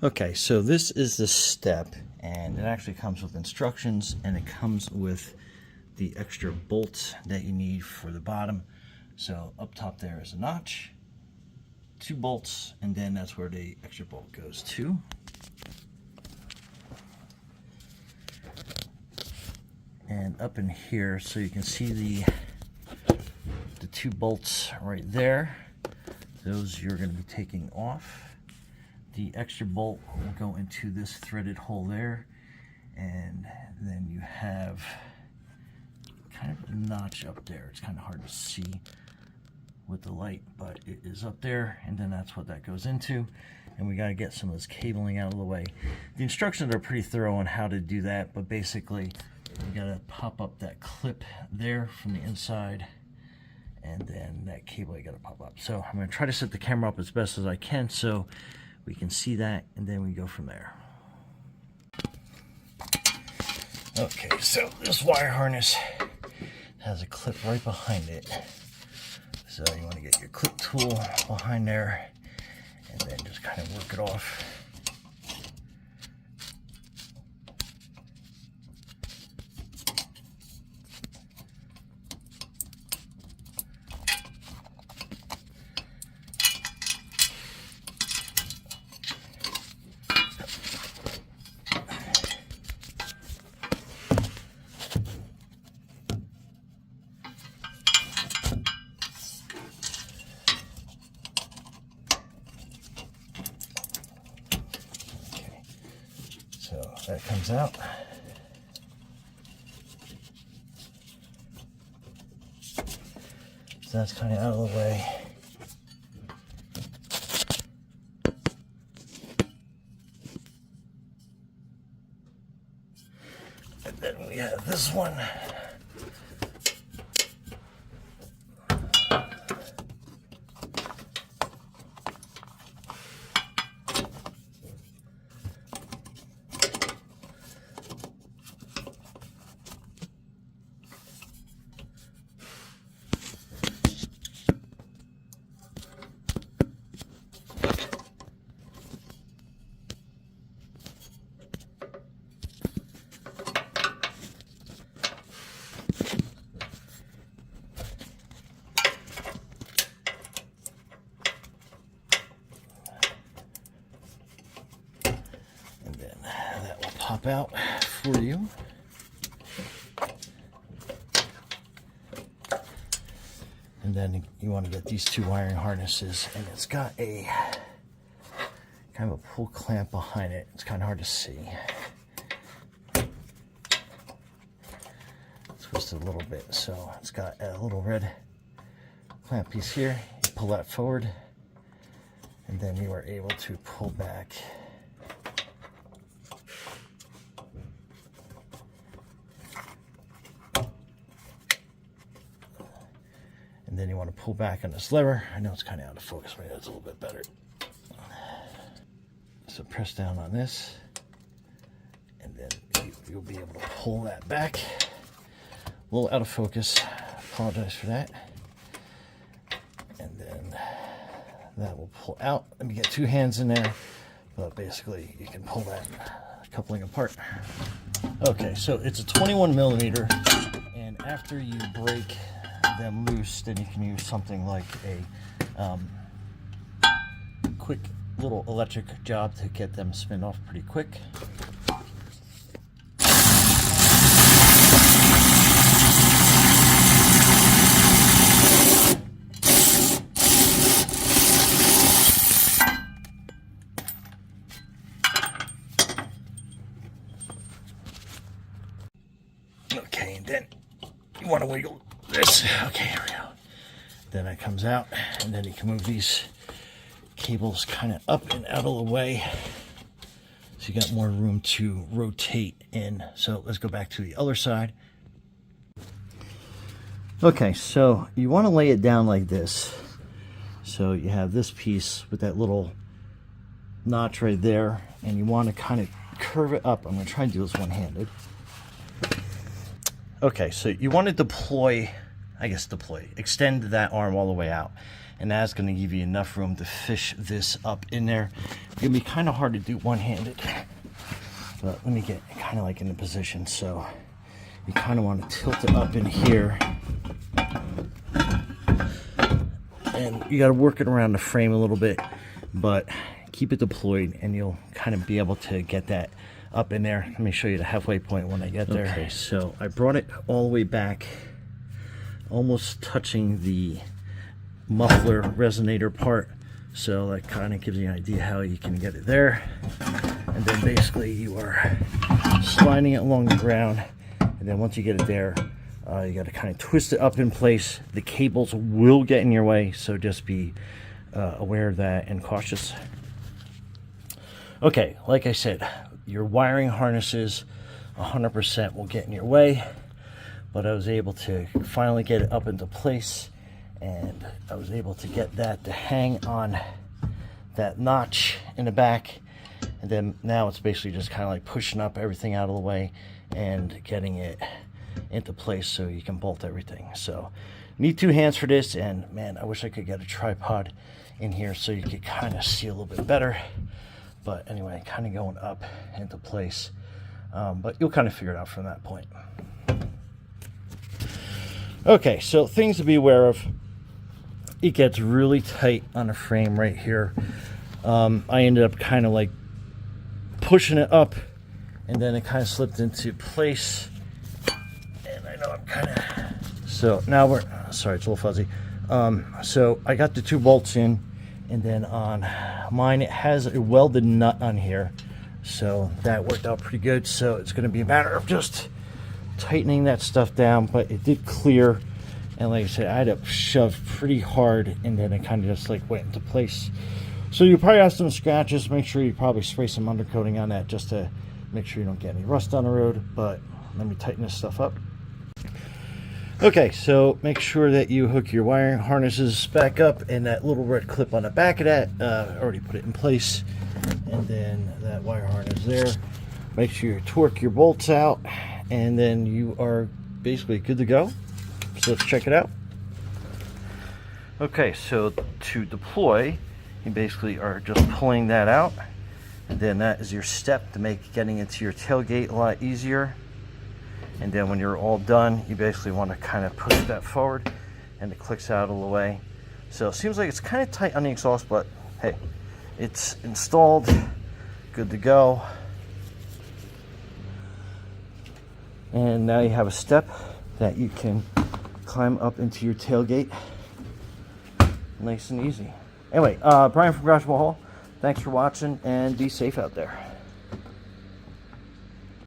Okay, so this is the step, and it actually comes with instructions, and it comes with the extra bolts that you need for the bottom. So up top there is a notch, 2 bolts, and then that's where the extra bolt goes to. And up in here, so you can see the 2 bolts right there. Those you're going to be taking off. The extra bolt will go into this threaded hole there, and then you have kind of a notch up there. It's kind of hard to see with the light, but it is up there, and then that's what that goes into. And we got to get some of this cabling out of the way. The instructions are pretty thorough on how to do that, but basically you got to pop up that clip there from the inside, and then that cable you got to pop up. So I'm going to try to set the camera up as best as I can so we can see that, and then we go from there. Okay, so this wire harness has a clip right behind it. So you want to get your clip tool behind there and then just kind of work it off. So that comes out. So that's kind of out of the way. And then we have this one. Pop out for you. And then you want to get these 2 wiring harnesses, and it's got a kind of a pull clamp behind it. It's kind of hard to see. Twist it a little bit. So it's got a little red clamp piece here. You pull that forward, and then you are able to pull back. And then you want to pull back on this lever. I know it's kind of out of focus, maybe that's a little bit better. So press down on this, and then you'll be able to pull that back. A little out of focus, apologize for that. And then that will pull out. Let me get 2 hands in there, but basically you can pull that coupling apart. Okay, so it's a 21 millimeter, and after you break them loose, then you can use something like a quick little electric job to get them spin off pretty quick. Okay, and then you want to wiggle this. Okay, here we go. Then it comes out, and then you can move these cables kind of up and out of the way, so you got more room to rotate in. So let's go back to the other side. Okay, so you want to lay it down like this. So you have this piece with that little notch right there, and you want to kind of curve it up. I'm going to try and do this one-handed. Okay, so you want to extend that arm all the way out. and that's going to give you enough room to fish this up in there. It's going to be kind of hard to do one-handed, but let me get kind of like in the position. So you kind of want to tilt it up in here, and you got to work it around the frame a little bit, but keep it deployed and you'll kind of be able to get that up in there. Let me show you the halfway point when I get there. Okay, so I brought it all the way back, almost touching the muffler resonator part, so that kind of gives you an idea how you can get it there. And then basically you are sliding it along the ground, and then once you get it there, you got to kind of twist it up in place. The cables will get in your way, so just be aware of that and cautious. Okay, like I said, your wiring harnesses 100% will get in your way, but I was able to finally get it up into place, and I was able to get that to hang on that notch in the back. And then now it's basically just kind of like pushing up everything out of the way and getting it into place so you can bolt everything. So need 2 hands for this, and man, I wish I could get a tripod in here so you could kind of see a little bit better. But anyway, kind of going up into place, but you'll kind of figure it out from that point. Okay, so things to be aware of. It gets really tight on the frame right here. I ended up kind of like pushing it up, and then it kind of slipped into place. And I know I'm kind of, so now we're, sorry, it's a little fuzzy. So I got the 2 bolts in, and then on mine it has a welded nut on here, so that worked out pretty good. So it's going to be a matter of just tightening that stuff down, but it did clear. And like I said, I had to shove pretty hard, and then it kind of just like went into place. So you probably have some scratches. Make sure you probably spray some undercoating on that just to make sure you don't get any rust on the road. But let me tighten this stuff up. Okay, so make sure that you hook your wiring harnesses back up, and that little red clip on the back of that, already put it in place. And then that wire harness there. Make sure you torque your bolts out, and then you are basically good to go. So let's check it out. Okay, so to deploy, you basically are just pulling that out, and then that is your step to make getting into your tailgate a lot easier. And then when you're all done, you basically want to kind of push that forward, and it clicks out of the way. So it seems like it's kind of tight on the exhaust, but hey, it's installed, good to go. And now you have a step that you can climb up into your tailgate nice and easy. Anyway, Brian from Garage Hall, thanks for watching, and be safe out there.